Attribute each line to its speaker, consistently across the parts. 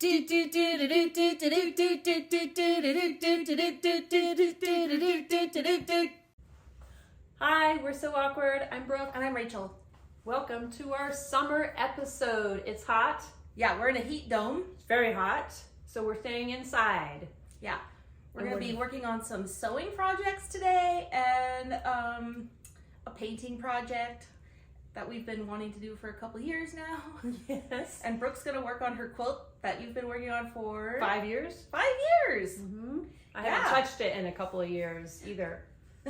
Speaker 1: Hi, we're so awkward. I'm Brooke.
Speaker 2: And I'm Rachel.
Speaker 1: Welcome to our summer episode. It's hot.
Speaker 2: Yeah, we're in a heat dome.
Speaker 1: It's very hot. So we're staying inside.
Speaker 2: Yeah. We're going to be working on some sewing projects today and a painting project that we've been wanting to do for a couple years now.
Speaker 1: Yes.
Speaker 2: And Brooke's going to work on her quilt that you've been working on for
Speaker 1: 5 years.
Speaker 2: 5 years.
Speaker 1: Mm-hmm. I haven't touched it in a couple of years either.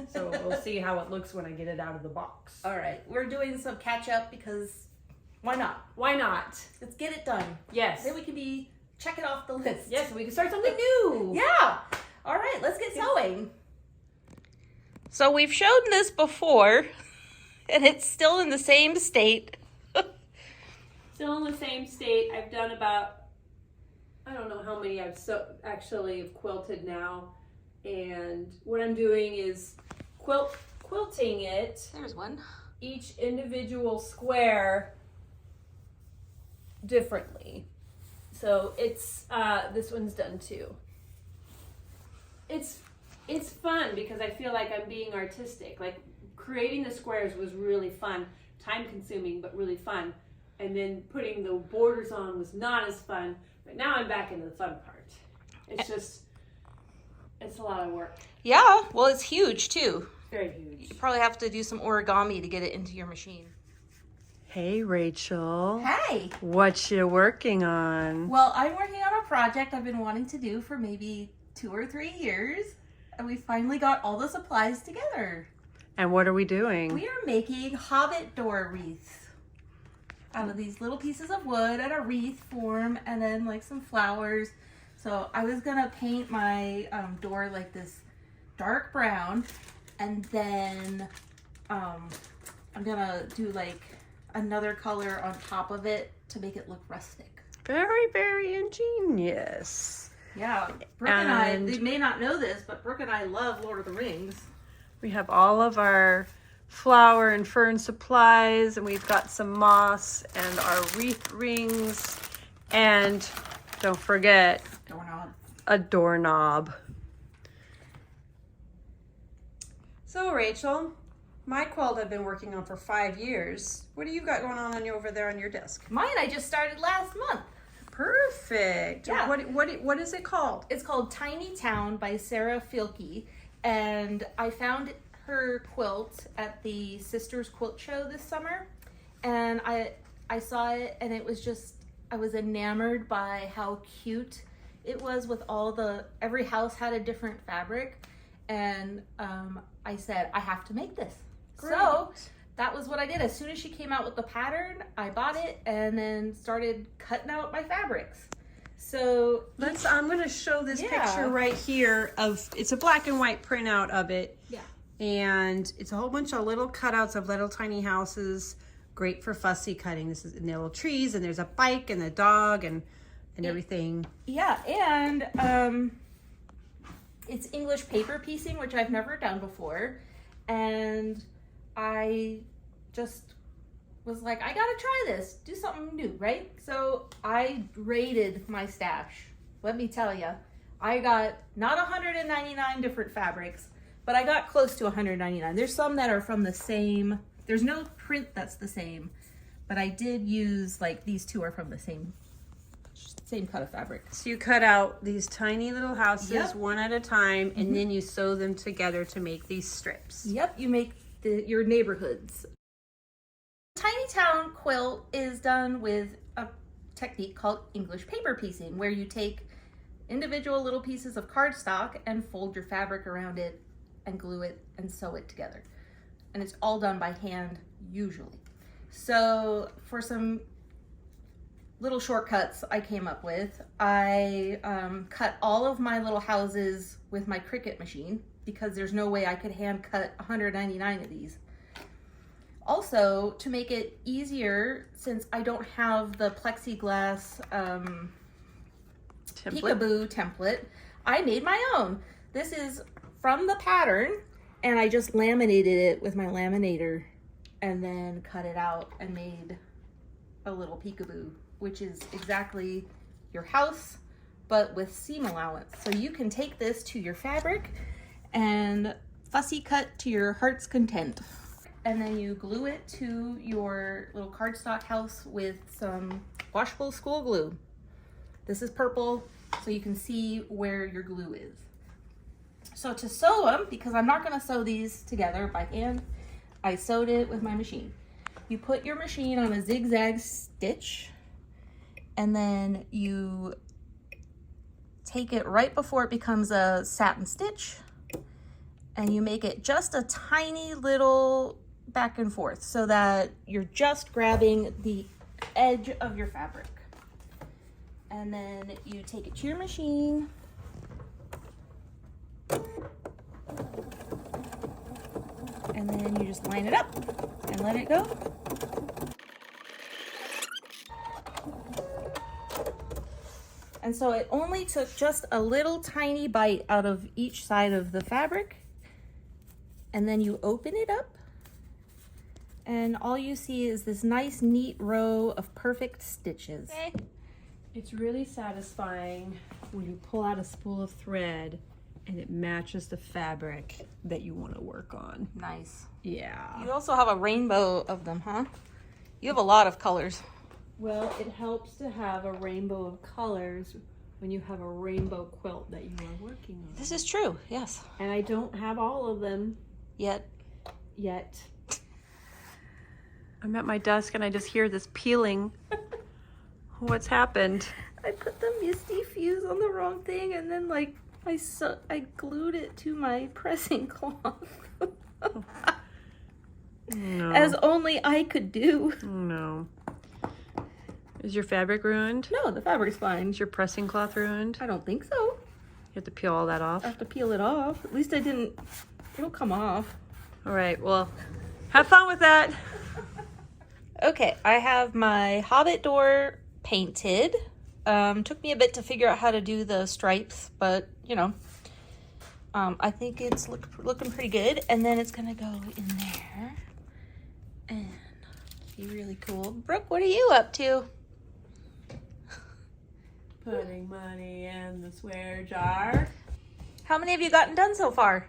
Speaker 1: So we'll see how it looks when I get it out of the box.
Speaker 2: All right. We're doing some catch up because why not?
Speaker 1: Why not?
Speaker 2: Let's get it done.
Speaker 1: Yes.
Speaker 2: Then we can check it off the list.
Speaker 1: Yes, we can start something new.
Speaker 2: Yeah. All right, let's get sewing.
Speaker 3: So we've shown this before, and it's still in the same state.
Speaker 1: Still in the same state. I've done about, I don't know how many I've actually have quilted now. And what I'm doing is quilting it.
Speaker 2: There's one.
Speaker 1: Each individual square differently. So it's, this one's done too. It's fun because I feel like I'm being artistic. Like creating the squares was really fun, time consuming, but really fun. And then putting the borders on was not as fun, but now I'm back into the fun part. It's a lot of work.
Speaker 3: Yeah, well, it's huge too.
Speaker 1: Very huge.
Speaker 3: You probably have to do some origami to get it into your machine.
Speaker 4: Hey, Rachel.
Speaker 2: Hey.
Speaker 4: What you working on?
Speaker 2: Well, I'm working on a project I've been wanting to do for maybe 2 or 3 years, and we finally got all the supplies together.
Speaker 4: And what are we doing?
Speaker 2: We are making Hobbit door wreaths out of these little pieces of wood and a wreath form, and then like some flowers. So I was gonna paint my door like this dark brown, and then I'm gonna do like another color on top of it to make it look rustic.
Speaker 4: Very, very ingenious.
Speaker 2: Yeah, Brooke and I, they may not know this, but Brooke and I love Lord of the Rings.
Speaker 4: We have all of our flower and fern supplies, and we've got some moss and our wreath rings, and don't forget
Speaker 2: Doorknob.
Speaker 4: a doorknob.
Speaker 3: So, Rachel, my quilt I've been working on for 5 years. What do you got going on over there on your desk?
Speaker 2: Mine I just started last month.
Speaker 3: Perfect.
Speaker 2: Yeah.
Speaker 3: What is it called?
Speaker 2: It's called Tiny Town by Sarah Filke, and I found her quilt at the Sisters Quilt Show this summer, and I saw it, and it was just, I was enamored by how cute it was with every house had a different fabric, and I said, I have to make this.
Speaker 3: Great.
Speaker 2: So that was what I did. As soon as she came out with the pattern, I bought it and then started cutting out my fabrics. So
Speaker 4: I'm going to show this picture right here it's a black and white printout of it.
Speaker 2: Yeah.
Speaker 4: And it's a whole bunch of little cutouts of little tiny houses. Great for fussy cutting. This is in the little trees, and there's a bike and a dog and everything.
Speaker 2: Yeah, and it's English paper piecing, which I've never done before. And I just was like, I gotta try this, do something new, right? So I raided my stash. Let me tell you, I got not 199 different fabrics, but I got close to 199. There's some that are from the same, there's no print that's the same, but I did use, like, these two are from the same cut of fabric.
Speaker 4: So you cut out these tiny little houses
Speaker 2: Yep.
Speaker 4: one at a time, and then you sew them together to make these strips.
Speaker 2: Yep, you make your neighborhoods. Tiny Town quilt is done with a technique called English paper piecing, where you take individual little pieces of cardstock and fold your fabric around it and glue it and sew it together. And it's all done by hand, usually. So for some little shortcuts I came up with, I cut all of my little houses with my Cricut machine, because there's no way I could hand cut 199 of these. Also, to make it easier, since I don't have the plexiglass peekaboo template, I made my own. This is from the pattern, and I just laminated it with my laminator and then cut it out and made a little peekaboo, which is exactly your house, but with seam allowance. So you can take this to your fabric and fussy cut to your heart's content. And then you glue it to your little cardstock house with some washable school glue. This is purple, so you can see where your glue is. So to sew them, because I'm not gonna sew these together by hand, I sewed it with my machine. You put your machine on a zigzag stitch, and then you take it right before it becomes a satin stitch, and you make it just a tiny little back and forth so that you're just grabbing the edge of your fabric. And then you take it to your machine. And then you just line it up and let it go. And so it only took just a little tiny bite out of each side of the fabric. And then you open it up. And all you see is this nice, neat row of perfect stitches. Okay.
Speaker 4: It's really satisfying when you pull out a spool of thread and it matches the fabric that you want to work on.
Speaker 2: Nice.
Speaker 4: Yeah.
Speaker 2: You also have a rainbow of them, huh? You have a lot of colors.
Speaker 4: Well, it helps to have a rainbow of colors when you have a rainbow quilt that you are working on.
Speaker 2: This is true, yes.
Speaker 4: And I don't have all of them
Speaker 2: Yet.
Speaker 4: I'm at my desk and I just hear this peeling. What's happened?
Speaker 2: I put the Misty fuse on the wrong thing, and then like I glued it to my pressing cloth.
Speaker 4: No.
Speaker 2: As only I could do.
Speaker 4: No. Is your fabric ruined?
Speaker 2: No, the fabric's fine.
Speaker 4: Is your pressing cloth ruined?
Speaker 2: I don't think so.
Speaker 4: You have to peel all that off?
Speaker 2: I have to peel it off. At least I didn't. It'll come off.
Speaker 4: All right, well, have fun with that.
Speaker 2: Okay, I have my Hobbit door painted. Took me a bit to figure out how to do the stripes, but you know, I think it's looking pretty good. And then it's gonna go in there and be really cool. Brooke, what are you up to?
Speaker 1: Putting money in the swear jar.
Speaker 2: How many have you gotten done so far?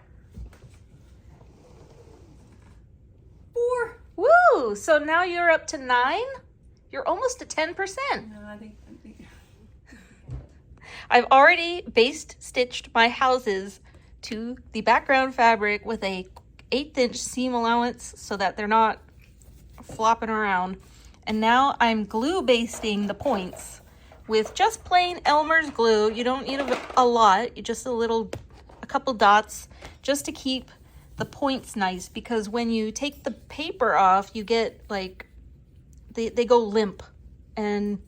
Speaker 1: 4.
Speaker 2: Woo! So now you're up to 9? You're almost to 10%.
Speaker 1: No, I think.
Speaker 2: I've already baste stitched my houses to the background fabric with a 1/8 seam allowance so that they're not flopping around. And now I'm glue basting the points with just plain Elmer's glue. You don't need a lot, just a couple dots just to keep the points nice, because when you take the paper off, you get like, they go limp, and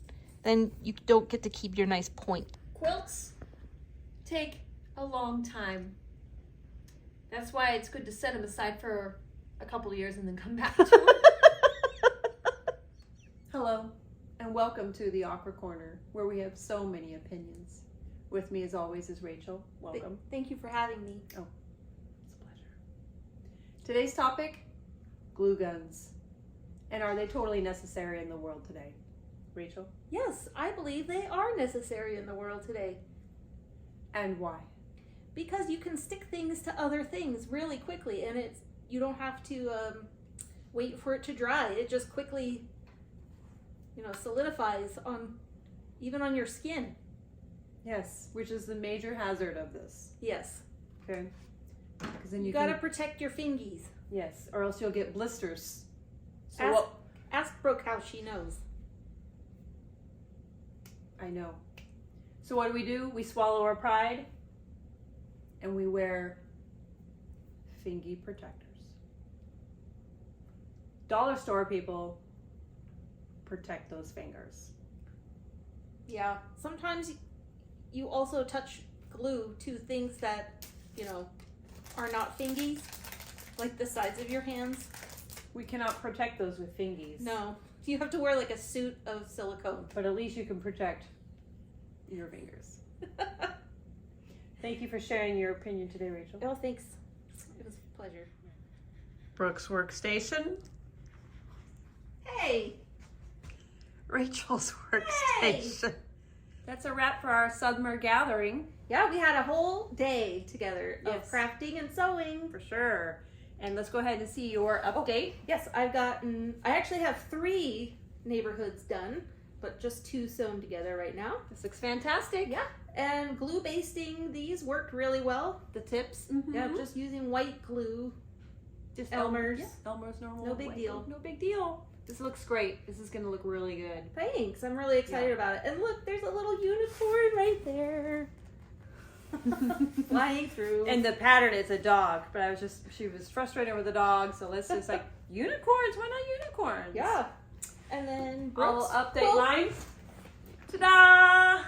Speaker 2: then you don't get to keep your nice point.
Speaker 1: Quilts take a long time. That's why it's good to set them aside for a couple of years and then come back to them. Hello, and welcome to the Awkward Corner, where we have so many opinions. With me, as always, is Rachel. Welcome.
Speaker 2: Thank you for having me.
Speaker 1: Oh, it's a pleasure. Today's topic, glue guns. And are they totally necessary in the world today? Rachel?
Speaker 2: Yes, I believe they are necessary in the world today.
Speaker 1: And why?
Speaker 2: Because you can stick things to other things really quickly, and you don't have to wait for it to dry. It just quickly, solidifies even on your skin.
Speaker 1: Yes, which is the major hazard of this.
Speaker 2: Yes.
Speaker 1: Okay. Because then
Speaker 2: You gotta protect your fingies.
Speaker 1: Yes, or else you'll get blisters. So
Speaker 2: Ask Brooke how she knows.
Speaker 1: I know. So what do? We swallow our pride and we wear fingy protectors. Dollar store people protect those fingers.
Speaker 2: Yeah. Sometimes you also touch glue to things that, are not fingies, like the sides of your hands.
Speaker 1: We cannot protect those with fingies.
Speaker 2: No. You have to wear like a suit of silicone.
Speaker 1: But at least you can protect your fingers. Thank you for sharing your opinion today, Rachel.
Speaker 2: Oh, thanks. It was a pleasure.
Speaker 4: Brooke's workstation.
Speaker 2: Hey!
Speaker 4: Rachel's workstation.
Speaker 1: That's a wrap for our summer gathering.
Speaker 2: Yeah, we had a whole day together of
Speaker 1: Yes.
Speaker 2: crafting and sewing.
Speaker 1: For sure. And let's go ahead and see your update.
Speaker 2: Yes, I actually have 3 neighborhoods done, but just 2 sewn together right now.
Speaker 1: This looks fantastic.
Speaker 2: Yeah, and glue basting these worked really well.
Speaker 1: The tips.
Speaker 2: Yeah, just using white glue.
Speaker 1: Just
Speaker 2: Elmer's.
Speaker 1: Elmer's normal.
Speaker 2: No big
Speaker 1: white
Speaker 2: deal.
Speaker 1: glue. No big deal. This looks great. This is going to look really good.
Speaker 2: Thanks, I'm really excited about it. And look, there's a little unicorn right there. Flying through.
Speaker 1: And the pattern is a dog, but she was frustrated with the dog, so let's just like, unicorns, why not unicorns?
Speaker 2: Yeah. And then
Speaker 1: I'll
Speaker 2: Brooke's
Speaker 1: update
Speaker 2: quilt.
Speaker 1: mine. Ta-da!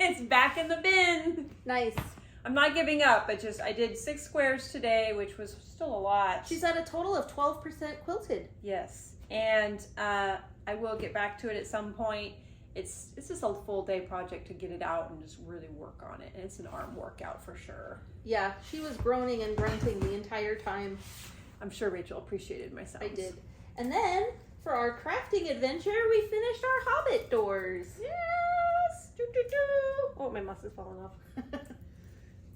Speaker 1: It's back in the bin.
Speaker 2: Nice.
Speaker 1: I'm not giving up, I did 6 squares today, which was still a lot.
Speaker 2: She's at a total of 12% quilted.
Speaker 1: Yes, and I will get back to it at some point. It's just a full day project to get it out and just really work on it. And it's an arm workout for sure.
Speaker 2: Yeah, she was groaning and grunting the entire time.
Speaker 1: I'm sure Rachel appreciated my sounds.
Speaker 2: I did. And then, for our crafting adventure, we finished our Hobbit doors.
Speaker 1: Yes! Doo-doo-doo.
Speaker 2: Oh, my mouse is falling off.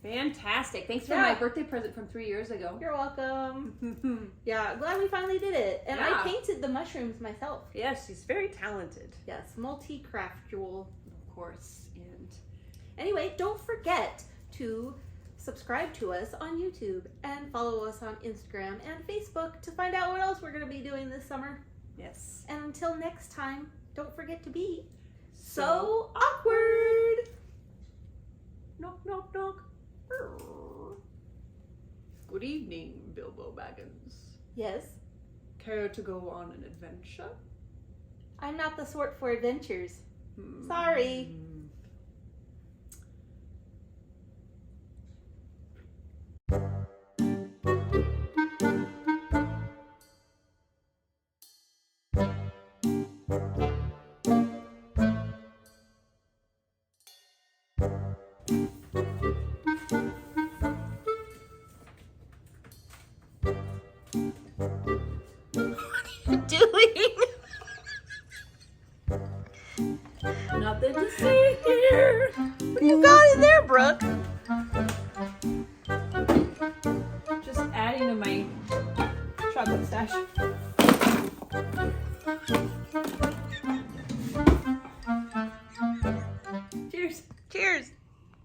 Speaker 1: Fantastic. Thanks for
Speaker 2: Yeah.
Speaker 1: my birthday present from 3 years ago.
Speaker 2: You're welcome. Yeah, glad we finally did it. And
Speaker 1: Yeah.
Speaker 2: I painted the mushrooms myself.
Speaker 1: Yes, she's very talented.
Speaker 2: Yes, multi-craft jewel.
Speaker 1: Of course. And
Speaker 2: Anyway, don't forget to subscribe to us on YouTube and follow us on Instagram and Facebook to find out what else we're going to be doing this summer.
Speaker 1: yes.
Speaker 2: And until next time, don't forget to be so awkward.
Speaker 1: Knock, knock, knock. Good evening, Bilbo Baggins.
Speaker 2: Yes,
Speaker 1: Care to go on an adventure?
Speaker 2: I'm not the sort for adventures. Sorry. Doing?
Speaker 1: Nothing to see here.
Speaker 2: What you got in there, Brooke?
Speaker 1: Just adding to my chocolate stash.